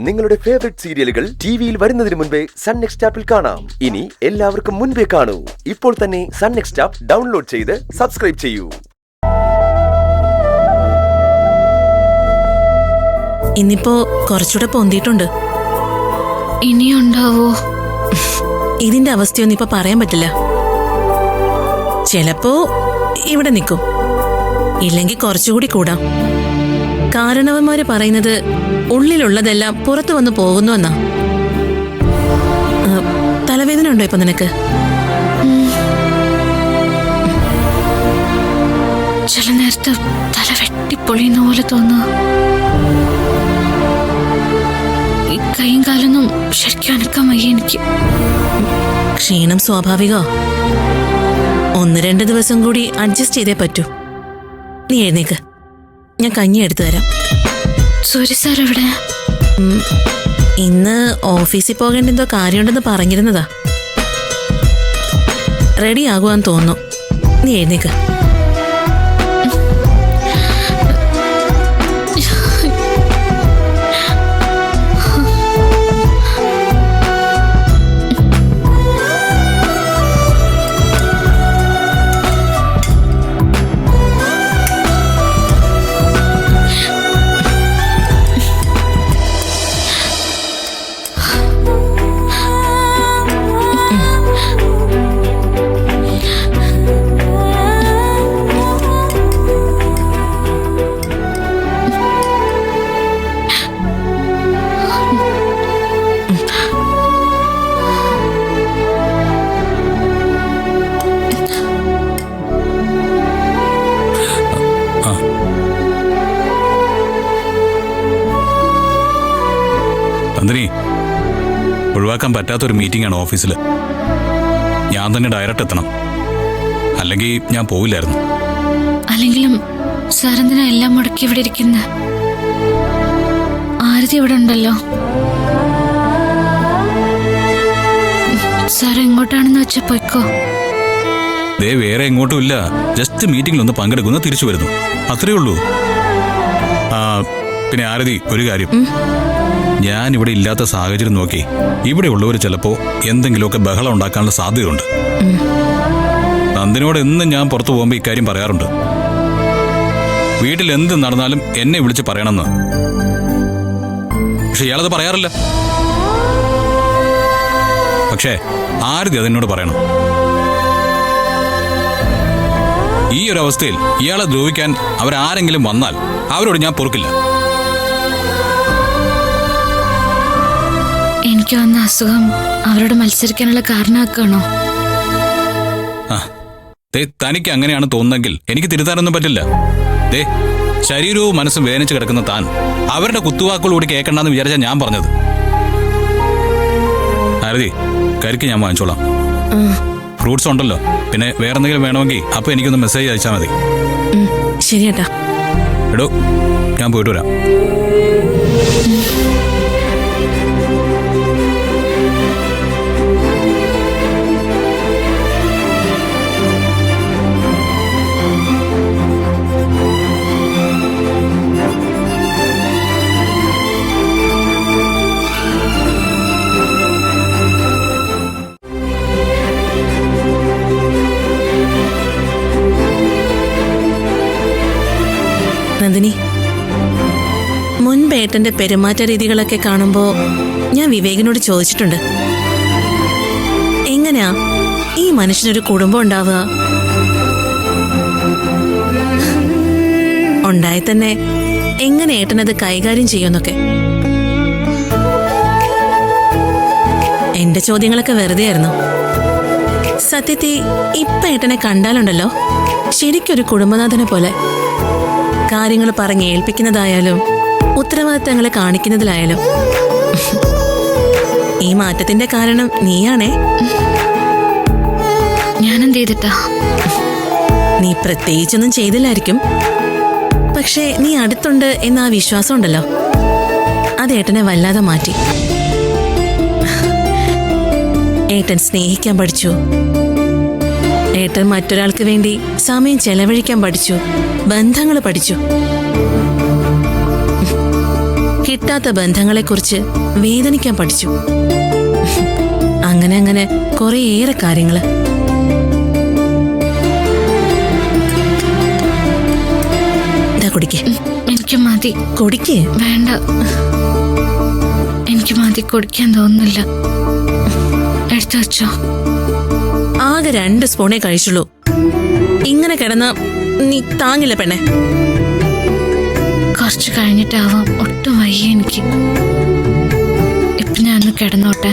നിങ്ങളുടെ ഫേവറേറ്റ് സീരിയലുകൾ ടിവിയിൽ വരുന്നതിന് മുൻപേ സൺ നെക്സ്റ്റ് ആപ്പിൽ കാണാം. ഇനി എല്ലാവർക്കും മുൻപേ കാണൂ. ഇപ്പോൾ തന്നെ സൺ നെക്സ്റ്റ് ആപ്പ് ഡൗൺലോഡ് ചെയ്ത് സബ്സ്ക്രൈബ് ചെയ്യൂ. ഇന്നിപ്പോ കുറച്ചുകൂടെ പൊന്തിയിട്ടുണ്ട്. ഇനിയുണ്ടാവോ? ഇതിന്റെ അവസ്ഥയൊന്നും ഇപ്പൊ പറയാൻ പറ്റില്ല. ചിലപ്പോ ഇവിടെ നിൽക്കും, ഇല്ലെങ്കിൽ കുറച്ചുകൂടി കൂടാം. കാരണവന്മാര് പറയുന്നത് ഉള്ളിലുള്ളതെല്ലാം പുറത്തു വന്ന് പോകുന്നു എന്നാ. തലവേദന ഉണ്ടോ ഇപ്പൊ നിനക്ക്? ചില നേരത്ത് തല വെട്ടിപ്പൊളിയുന്ന പോലെ തോന്നുക. ഈ കൈയും കാലൊന്നും ശരിക്കും അനക്കാൻ വയ്യ എനിക്ക്. ക്ഷീണം സ്വാഭാവികോ. 1-2 ദിവസം കൂടി അഡ്ജസ്റ്റ് ചെയ്തേ പറ്റൂ. നീ എഴുന്നേക്ക്, ഞാൻ കഞ്ഞി എടുത്തു തരാം. സൂര്യ സാർ എവിടെ? ഇന്ന് ഓഫീസിൽ പോകേണ്ട എന്തോ കാര്യമുണ്ടെന്ന് പറഞ്ഞിരുന്നതാ. റെഡി ആകുവാന്ന് തോന്നുന്നു. നീ എഴുന്നേക്ക്. നന്ദിനി, ഒഴിവാക്കാൻ പറ്റാത്തൊരു മീറ്റിംഗ് ആണ് ഓഫീസിൽ. ഞാൻ തന്നെ ഡയറക്റ്റ് എത്തണം, അല്ലെങ്കിൽ ഞാൻ പോവില്ലായിരുന്നു. അല്ലെങ്കിലും സാറെന്തിനാ എല്ലാം മുടക്കി ഇവിടെ ഇരിക്കുന്ന? ആരതി ഇവിടെ ഉണ്ടല്ലോ. സാർ എങ്ങോട്ടാണെന്ന് വെച്ചാ പോയിക്കോ. ദേ വേറെ എങ്ങോട്ടും ഇല്ല, ജസ്റ്റ് മീറ്റിംഗിലൊന്ന് പങ്കെടുക്കുന്നു, തിരിച്ചു വരുന്നു, അത്രേ ഉള്ളൂ. പിന്നെ ആരതി, ഒരു കാര്യം, ഞാൻ ഇവിടെ ഇല്ലാത്ത സാഹചര്യം നോക്കി ഇവിടെ ഉള്ളവർ ചിലപ്പോ എന്തെങ്കിലുമൊക്കെ ബഹളം ഉണ്ടാക്കാനുള്ള സാധ്യതയുണ്ട്. നന്ദിനോട് എന്നും ഞാൻ പുറത്തു പോകുമ്പോൾ ഇക്കാര്യം പറയാറുണ്ട്. വീട്ടിൽ എന്ത് നടന്നാലും എന്നെ വിളിച്ച് പറയണമെന്ന്. പക്ഷെ ഇയാളത് പറയാറില്ല. പക്ഷേ ആരതി അതെന്നോട് പറയണം. ഈ ഒരു അവസ്ഥയിൽ ഇയാളെ ദ്രോഹിക്കാൻ അവരാരെങ്കിലും വന്നാൽ അവരോട് ഞാൻ പൊറുക്കില്ല. എനിക്ക് വന്ന അസുഖം അവരോട് മത്സരിക്കാനുള്ള കാരണമാക്കണോ? തനിക്ക് അങ്ങനെയാണ് തോന്നുന്നെങ്കിൽ എനിക്ക് തിരുത്താനൊന്നും പറ്റില്ല. ദേ, ശരീരവും മനസ്സും വേദനിച്ച് കിടക്കുന്ന താൻ അവരുടെ കുത്തുവാക്കുകളൂടി കേൾക്കണ്ടെന്ന് വിചാരിച്ചാ ഞാൻ പറഞ്ഞത്. ആരതി, കരിക്ക് ഞാൻ വാങ്ങിച്ചോളാം. ഫ്രൂട്ട്സ് ഉണ്ടല്ലോ. പിന്നെ വേറെന്തെങ്കിലും വേണമെങ്കിൽ അപ്പൊ എനിക്കൊന്ന് മെസ്സേജ് അയച്ചാൽ മതി. ശരിയേട്ടാ. എടോ, ഞാൻ പോയിട്ട് വരാം. നന്ദിനി, മുൻപേട്ടന്റെ പെരുമാറ്റ രീതികളൊക്കെ കാണുമ്പോ ഞാൻ വിവേകിനോട് ചോദിച്ചിട്ടുണ്ട്, എങ്ങനെയാ ഈ മനുഷ്യനൊരു കുടുംബം ഉണ്ടാവുക? ഉണ്ടായി തന്നെ എങ്ങനെ ഏട്ടനത് കൈകാര്യം ചെയ്യുമെന്നൊക്കെ. എന്റെ ചോദ്യങ്ങളൊക്കെ വെറുതെ ആയിരുന്നു. സത്യത്തിൽ ഇപ്പൊ ഏട്ടനെ കണ്ടാലുണ്ടല്ലോ, ശരിക്കൊരു കുടുംബനാഥനെ പോലെ. കാര്യങ്ങൾ പറഞ്ഞ് ഏൽപ്പിക്കുന്നതായാലും ഉത്തരവാദിത്തങ്ങളെ കാണിക്കുന്നതിലായാലും. ഈ മാറ്റത്തിന്റെ കാരണം നീയാണേ. ഞാനെന്ത് ചെയ്തിട്ടാ? നീ പ്രത്യേകിച്ചൊന്നും ചെയ്തില്ലായിരിക്കും. പക്ഷേ നീ അടുത്തുണ്ട് എന്ന ആ വിശ്വാസം ഉണ്ടല്ലോ, അത് ഏട്ടനെ വല്ലാതെ മാറ്റി. ഏട്ടൻ സ്നേഹിക്കാൻ പഠിച്ചു. ഏട്ടൻ മറ്റൊരാൾക്ക് വേണ്ടി സമയം ചെലവഴിക്കാൻ പഠിച്ചു. ബന്ധങ്ങൾ പഠിച്ചു. കിട്ടാത്ത ബന്ധങ്ങളെക്കുറിച്ച് വേദനിക്കാൻ പഠിച്ചു. അങ്ങനെ അങ്ങനെ കുറേയേറെ കാര്യങ്ങള്. ഇതാ കുടിക്ക്. എനിക്ക് മതി. കുടിക്ക്. വേണ്ട, എനിക്ക് മതി, കുടിക്കാൻ തോന്നുന്നില്ല. എടുത്തു വെച്ചോ. ആകെ 2 സ്പൂണേ കഴിച്ചുള്ളൂ. ഇങ്ങനെ കിടന്ന നീ താങ്ങില്ല പെണ്ണെ. കുറച്ച് കഴിഞ്ഞിട്ടാവാം. ഒട്ടും വയ്യ എനിക്ക്. ഇപ്പൊ ഞാനൊന്ന് കിടന്നോട്ടെ.